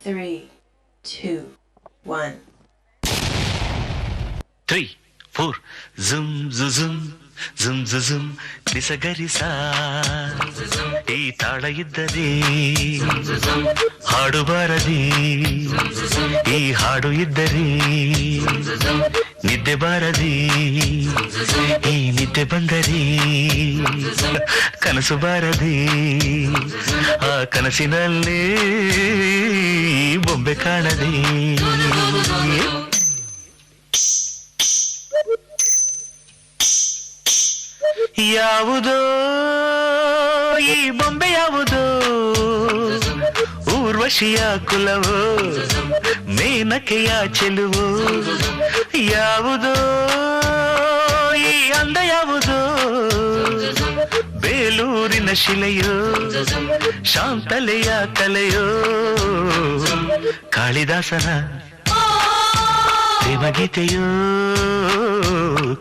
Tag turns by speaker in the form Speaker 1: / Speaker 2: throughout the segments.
Speaker 1: 3, 2, 1.
Speaker 2: 3, 4 zum zum zum zum ನಿಸಗರಿಸಾ ಈ ತಾಳ ಇದ್ದರೆ ಹಾಡು ಬಾರದಿ ಈ ಹಾಡು ಇದ್ದರೆ ನಿದ್ದೆ ಬಾರದಿ ಈ ನಿದ್ದೆ ಬಂದರೆ ಕನಸು ಬಾರದಿ ಆ ಕನಸಿನಲ್ಲಿ ಬೊಂಬೆ ಕಾಣದೆ ಯಾವುದೋ ಈ ಬೊಂಬೆ ಯಾವುದೋ ಊರ್ವಶಿಯ ಕುಲವೋ ಮೇನಕೆಯ ಚೆಲುವೋ ಯಾವುದೋ ಈ ಅಂದ ಯಾವುದೋ ಬೇಲೂರಿನ ಶಿಲೆಯೋ ಶಾಂತಲೆಯ ಕಲೆಯೋ ಕಾಳಿದಾಸನ ಪ್ರೇಮಗೀತೆಯೋ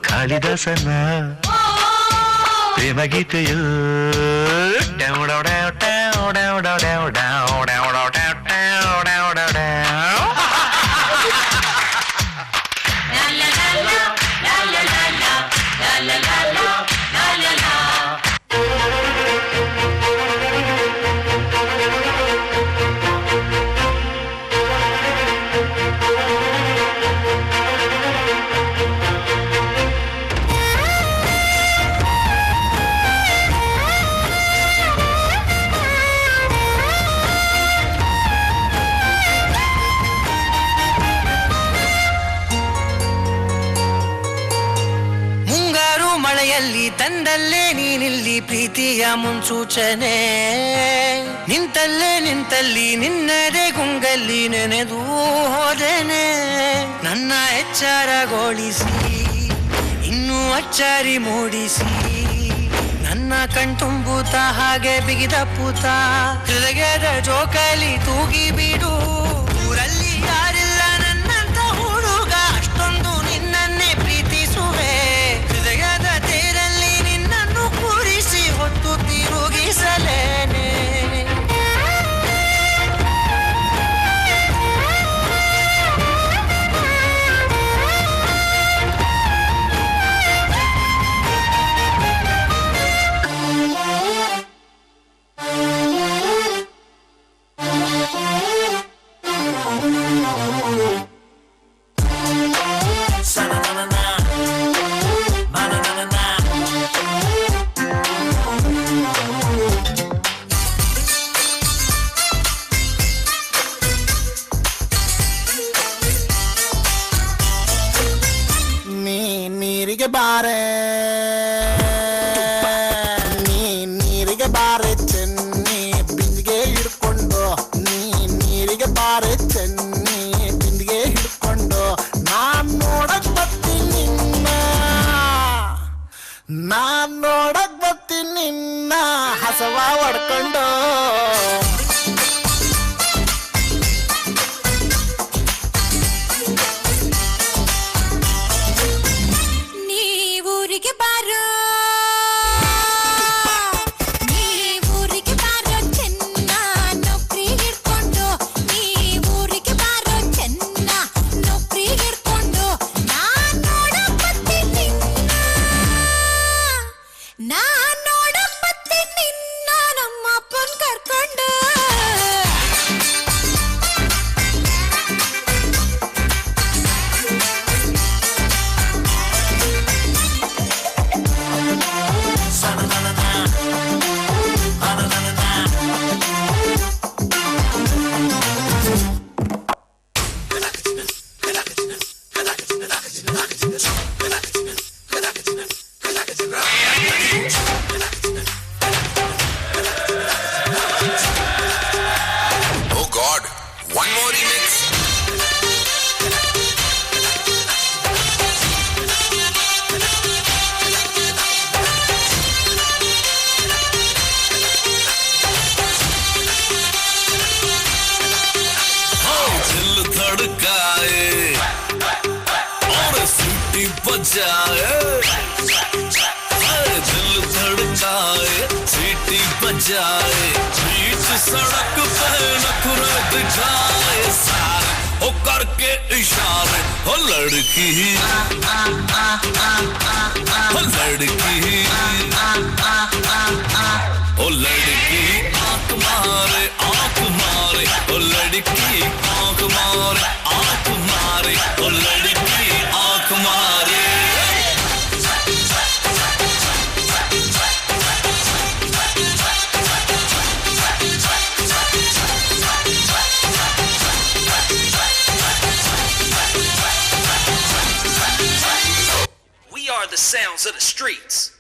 Speaker 2: ಕಾಳಿದಾಸನ ಪ್ರೇಮಗೀತೆಯೋ
Speaker 3: ತಂದಲ್ಲೇ ನೀನಿಲ್ಲಿ ಪ್ರೀತಿಯ ಮುನ್ಸೂಚನೆ ನಿಂತಲ್ಲಿ ನಿನ್ನದೇ ಗುಂಗಲ್ಲಿ ನೆನೆದು ಹೋದೆನೆ ನನ್ನ ಎಚ್ಚರಗೊಳಿಸಿ ಇನ್ನೂ ಅಚ್ಚರಿ ಮೂಡಿಸಿ ನನ್ನ ಕಣ್ತುಂಬುತ್ತ ಹಾಗೆ ಬಿಗಿದ ಪೂತ ಹೃದಯದ ಜೋಕಾಲಿ ತೂಗಿ ಬಿಡು ಊರಲ್ಲಿ ಯಾರಿಲ್ಲ ನನ್ನಂತ ಹುಡುಗ ಅಷ್ಟೊಂದು ನಿನ್ನನ್ನೇ ಪ್ರೀತಿಸುವೆ ಹೃದಯದ ತೇರಲ್ಲಿ ನಿನ್ನನ್ನು ಕೂರಿಸಿ ಹೊತ್ತು ತಿರುಗಿಸಲೇನೆ
Speaker 4: ನೀರಿಗೆ ಬಾರೆ ಚೆನ್ನಿ ಬಿಂದಿಗೆ ಹಿಡ್ಕೊಂಡು ನೀರಿಗೆ ಬಾರೆ ಚೆನ್ನಿ ಬಿಂದಿಗೆ ಹಿಡ್ಕೊಂಡು ನಾನ್ ನೋಡಕ್ ಬರ್ತೀನಿ ನಿನ್ನ ಹಸವ ಹೊಡ್ಕೊಂಡು
Speaker 5: दिल धड़काए सीटी बजाए बीच सड़क पे नखरे दिखाए इशारे हो लड़की हो लड़की ओ लड़की आंख मारे ओ लड़की आंख मारे ओ लड़की आंख मारे
Speaker 6: We are the sounds of the streets.